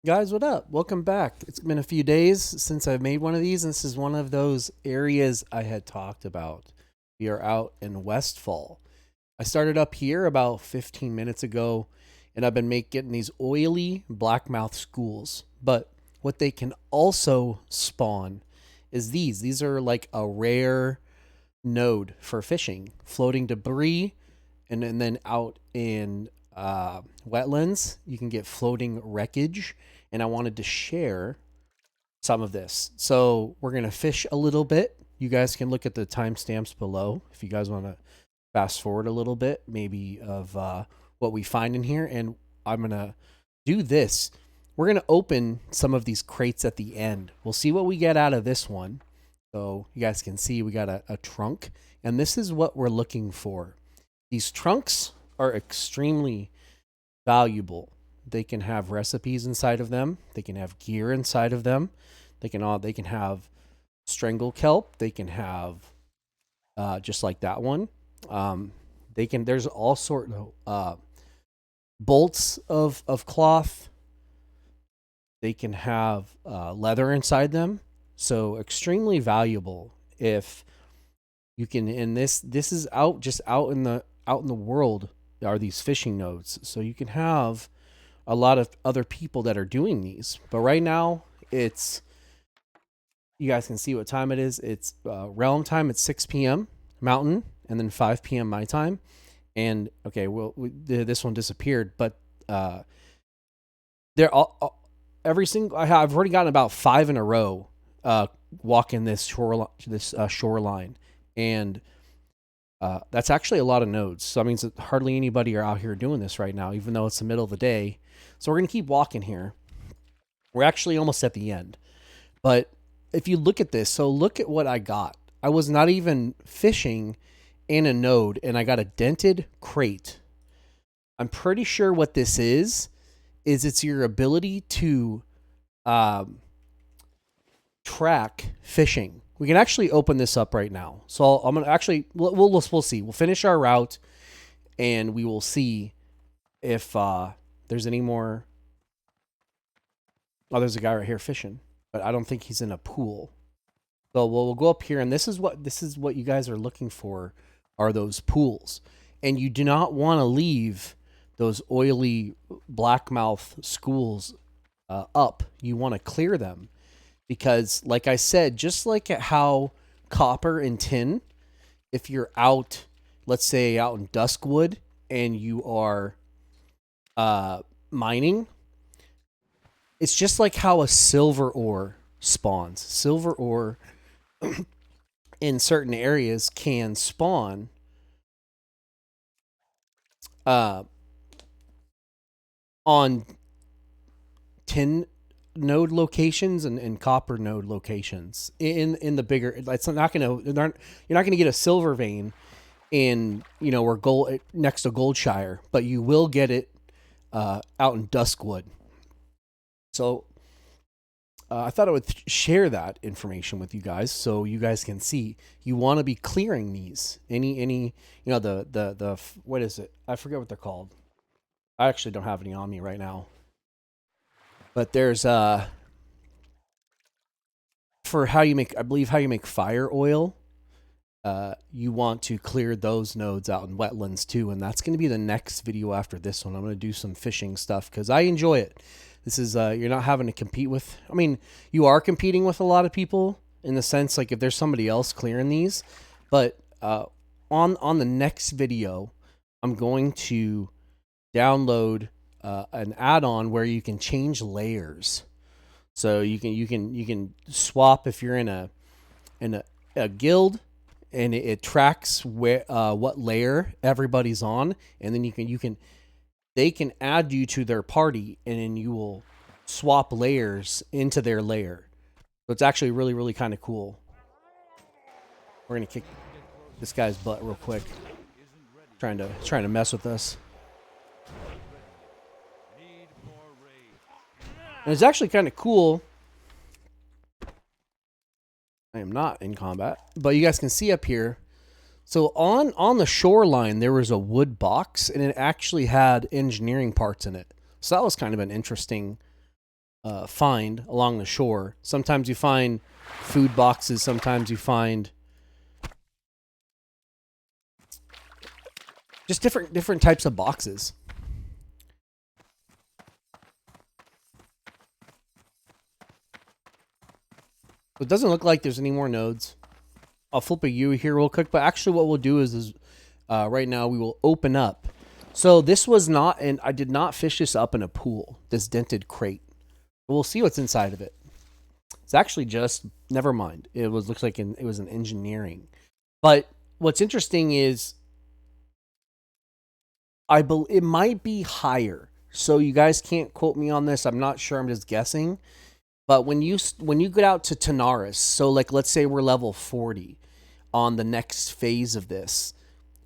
Guys, what up? Welcome back. It's been a few days since I've made one of these, and this is one of those areas I had talked about. We are out in Westfall. I started up here about 15 minutes ago, and I've been getting these oily blackmouth schools. But what they can also spawn is these. These are like a rare node for fishing, floating debris, and then out in wetlands, you can get floating wreckage. And I wanted to share some of this. So we're going to fish a little bit. You guys can look at the timestamps below if you guys want to fast forward a little bit, maybe of what we find in here. And I'm going to do this. We're going to open some of these crates at the end. We'll see what we get out of this one. So you guys can see we got a trunk. And this is what we're looking for. These trunks are extremely valuable. They can have recipes inside of them. They can have gear inside of them. They can have strangle kelp. They can have just like that one. There's all sort of bolts of cloth. They can have leather inside them. So extremely valuable if you can. And this is out in the world are these fishing nodes. So you can have a lot of other people that are doing these. But right now, you guys can see what time it is. It's realm time. It's 6 p.m. Mountain, and then 5 p.m. my time. And okay, well, this one disappeared, but they're all every single. I've already gotten about 5 in a row walking this shoreline, and that's actually a lot of nodes. So that means that hardly anybody are out here doing this right now, even though it's the middle of the day. So we're going to keep walking here. We're actually almost at the end. But if you look at this, so look at what I got. I was not even fishing in a node, and I got a dented crate. I'm pretty sure what this is it's your ability to track fishing. We can actually open this up right now. So I'm gonna actually we'll see. We'll finish our route, and we will see if there's any more. Oh, there's a guy right here fishing, but I don't think he's in a pool. So we'll go up here, and this is what you guys are looking for are those pools, and you do not want to leave those oily blackmouth schools up. You want to clear them because, like I said, just like at how copper and tin, if you're out, let's say out in Duskwood, and you are mining, it's just like how a silver ore spawns. Silver ore in certain areas can spawn uh, on tin node locations and copper node locations in the bigger. It's not gonna you're not gonna get a silver vein in where gold next to Goldshire, but you will get it out in Duskwood. So I thought I would share that information with you guys so you guys can see. You want to be clearing these. Any the what is it? I forget what they're called. I actually don't have any on me right now. But there's for how you make, I believe how you make fire oil. You want to clear those nodes out in wetlands too, and that's going to be the next video after this one. I'm going to do some fishing stuff because I enjoy it. This is you're not having to compete with. I mean, you are competing with a lot of people in the sense like if there's somebody else clearing these, but on the next video, I'm going to download an add-on where you can change layers. So you can swap if you're in a guild, and it tracks where what layer everybody's on, and then they can add you to their party, and then you will swap layers into their layer. So it's actually really, really kind of cool. We're gonna kick this guy's butt real quick, trying to mess with us. And it's actually kind of cool. I am not in combat, but you guys can see up here. So on the shoreline, there was a wood box, and it actually had engineering parts in it. So that was kind of an interesting find along the shore. Sometimes you find food boxes. Sometimes you find just different types of boxes. It doesn't look like there's any more nodes. I'll flip a U here real quick, but actually what we'll do is right now we will open up. So this was not, and I did not fish this up in a pool, this dented crate. We'll see what's inside of it. It's actually just, never mind. Looks like it was an engineering. But what's interesting is it might be higher. So you guys can't quote me on this. I'm not sure. I'm just guessing. But when you get out to Tanaris, so like let's say we're level 40 on the next phase of this,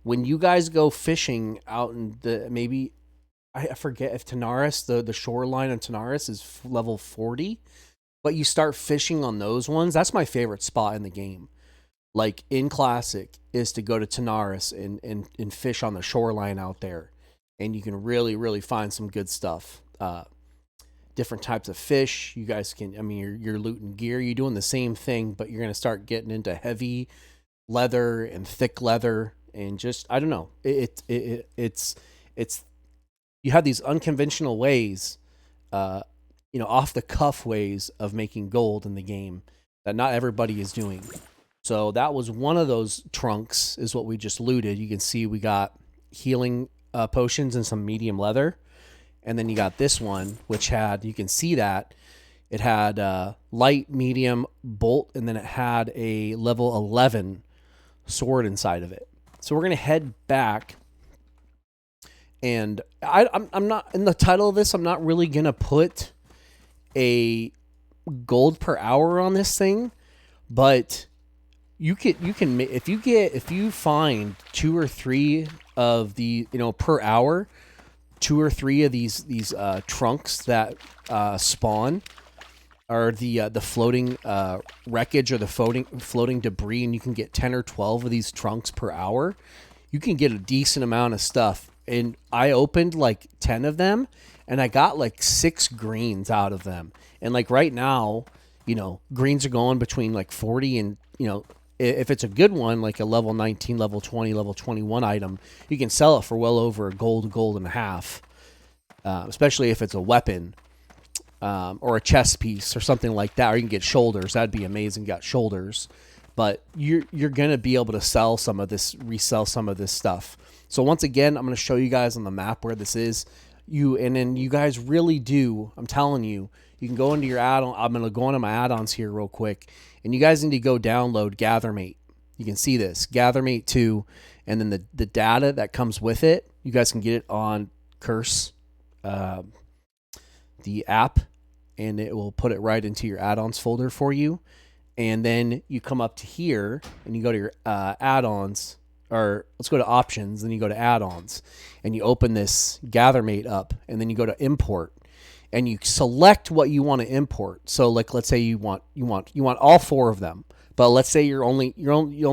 when you guys go fishing out in the, maybe I forget if Tanaris, the shoreline of Tanaris is level 40, but you start fishing on those ones. That's my favorite spot in the game. Like in Classic is to go to Tanaris and fish on the shoreline out there. And you can really, really find some good stuff. Different types of fish. You guys can, I mean, you're looting gear. You're doing the same thing, but you're going to start getting into heavy leather and thick leather. And just, I don't know. It's you have these unconventional ways, off the cuff ways of making gold in the game that not everybody is doing. So that was one of those trunks is what we just looted. You can see we got healing potions and some medium leather. And then you got this one, which had, you can see that it had light, medium, bolt, and then it had a level 11 sword inside of it. So we're going to head back. And I'm not, in the title of this, I'm not really going to put a gold per hour on this thing. But you can if you find 2 or 3 of the, per hour, 2 or 3 of these trunks that spawn, or the floating wreckage or the floating debris, and you can get 10 or 12 of these trunks per hour, you can get a decent amount of stuff. And I opened like 10 of them, and I got like 6 greens out of them. And like right now, greens are going between like 40 and, if it's a good one, like a level 19, level 20, level 21 item, you can sell it for well over a gold and a half, especially if it's a weapon or a chest piece or something like that. Or you can get shoulders. That'd be amazing. Got shoulders. But you're going to be able to resell some of this stuff. So once again, I'm going to show you guys on the map where this is. And then you guys really do, I'm telling you, you can go into your add-on. I'm going to go into my add-ons here real quick. And you guys need to go download GatherMate. You can see this, GatherMate 2, and then the data that comes with it, you guys can get it on Curse, the app, and it will put it right into your add-ons folder for you. And then you come up to here, and you go to your add-ons, or let's go to options, then you go to add-ons, and you open this GatherMate up, and then you go to import. And you select what you want to import. So like, let's say you want all 4 of them, but let's say the only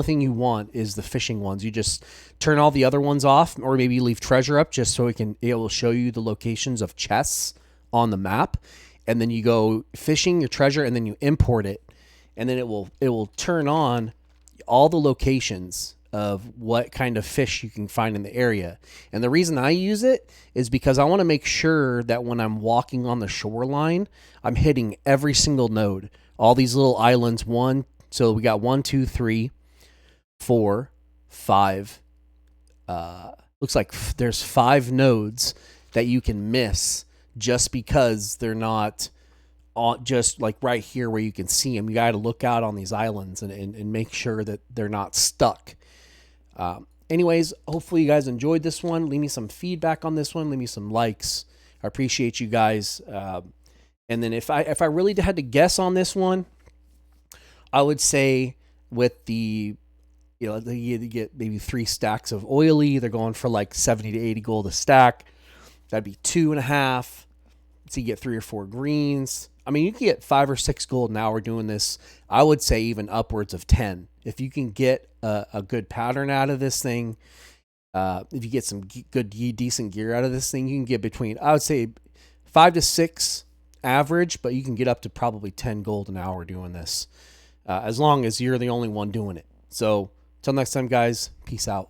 thing you want is the fishing ones. You just turn all the other ones off, or maybe you leave treasure up just so it will show you the locations of chests on the map. And then you go fishing your treasure, and then you import it, and then it will turn on all the locations of what kind of fish you can find in the area. And the reason I use it is because I want to make sure that when I'm walking on the shoreline, I'm hitting every single node. All these little islands, so we got 1, 2, 3, 4, 5. Looks like there's 5 nodes that you can miss just because they're not just like right here where you can see them. You got to look out on these islands and make sure that they're not stuck. Anyways, hopefully you guys enjoyed this one. Leave me some feedback on this one. Leave me some likes. I appreciate you guys. And then if I really had to guess on this one, I would say with you get maybe 3 stacks of oily. They're going for like 70 to 80 gold a stack. That'd be 2.5. So you get 3 or 4 greens. I mean, you can get 5 or 6 gold an hour doing this. I would say even upwards of 10. If you can get a good pattern out of this thing, if you get some good, decent gear out of this thing, you can get between, I would say, 5 to 6 average, but you can get up to probably 10 gold an hour doing this, as long as you're the only one doing it. So, till next time, guys, peace out.